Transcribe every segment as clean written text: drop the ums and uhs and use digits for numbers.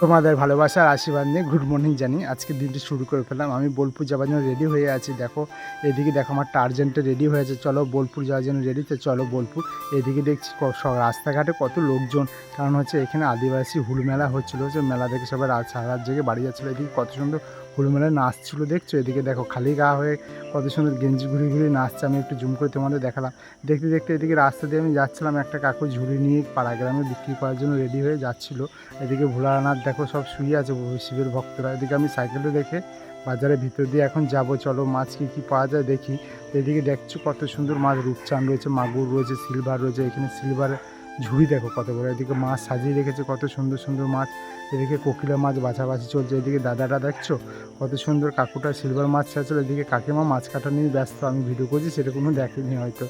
তোমাদের ভালোবাসার আশীর্বাদ নিয়ে গুড মর্নিং জানি। আজকে দিনটি শুরু করে ফেললাম। আমি বোলপুর যাওয়ার জন্য রেডি হয়ে আছি। দেখো এদিকে দেখো আমার টার্জেন্টে রেডি হয়ে আছে, চলো বোলপুর যাওয়ার জন্য রেডি, তো চলো বোলপুর। এদিকে দেখছি রাস্তাঘাটে কত লোকজন, কারণ হচ্ছে এখানে আদিবাসী হুল মেলা হচ্ছিলো, যে মেলা দেখে সবাই সারা রাত জেগে বাড়ি যাচ্ছিলো। এদিকে কত সুন্দর হুল মেলায় নাচছিলো দেখছো, এদিকে দেখো খালি গা হয়ে কত সুন্দর গেঞ্জি ঘুরি ঘুরি নাচছে। আমি একটু জুম করে তোমাদের দেখালাম। দেখতে দেখতে এদিকে রাস্তা দিয়ে আমি যাচ্ছিলাম, একটা কাকু ঝুড়ি নিয়ে পাড়া গ্রামে বিক্রি করার জন্য রেডি হয়ে যাচ্ছিলো। এদিকে ভোলানাথ দেখো সব শুয়ে আছে শিবের ভক্তরা। এদিকে আমি সাইকেলে দেখে বাজারের ভিতর দিয়ে এখন যাব, চলো মাছ কী কী পাওয়া যায় দেখি। এদিকে দেখছো কত সুন্দর মাছ, রূপচাঁদ রয়েছে, মাগুর রয়েছে, সিলভার রয়েছে। এখানে সিলভার ঝুড়ি দেখো কত বড়, এদিকে মাছ সাজিয়ে রেখেছে কত সুন্দর সুন্দর মাছ। এদিকে কোকিলা মাছ বাছাবাছি চলছে। এদিকে দাদাটা দেখছো কত সুন্দর, কাকুটা সিলভার মাছ ছাড়ছিল। এদিকে কাকিমা মাছ কাটা নিয়ে ব্যস্ত, আমি ভিডিও করছি সেটা কোনো দেখেনি, হয়তো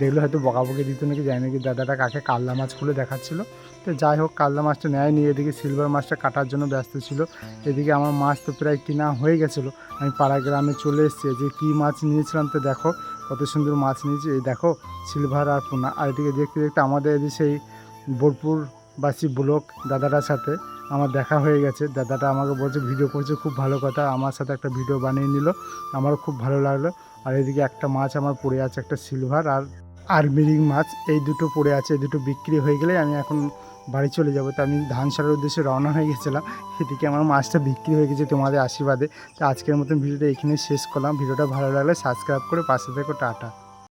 দেখলে হয়তো বকাবকি দিত নাকি যায় নাকি। দাদাটা কাকে কাল্লা মাছ খুলে দেখাচ্ছিল। তো যাই হোক, কাল্লা মাছটা নেয়নি, এদিকে সিলভার মাছটা কাটার জন্য ব্যস্ত ছিল। এদিকে আমার মাছ তো প্রায় কিনা হয়ে গেছিলো, আমি পাড়া গ্রামে চলে এসেছি। যে কী মাছ নিয়েছিলাম তো দেখো কত সুন্দর মাছ নিয়েছি, এই দেখো সিলভার আর পোনা। আর এদিকে দেখতে দেখতে আমাদের এদিকে সেই বোলপুরবাসী ব্লক দাদাটার সাথে আমার দেখা হয়ে গেছে। দাদাটা আমাকে বলছে ভিডিও করছে, খুব ভালো কথা, আমার সাথে একটা ভিডিও বানিয়ে নিল, আমারও খুব ভালো লাগলো। আর এদিকে একটা মাছ আমার পড়ে আছে, একটা সিলভার আর মিরিং মাছ, এই দুটো পড়ে আছে। এই দুটো বিক্রি হয়ে গেলে আমি এখন বাড়ি চলে যাবো। তো আমি ধান সারার উদ্দেশ্যে রওনা হয়ে গেছিলাম, এদিকে আমার মাছটা বিক্রি হয়ে গেছে তোমাদের আশীর্বাদে। তো আজকের মতন ভিডিওটা এখানে শেষ করলাম। ভিডিওটা ভালো লাগলে সাবস্ক্রাইব করে পাশে থেকো, টাটা।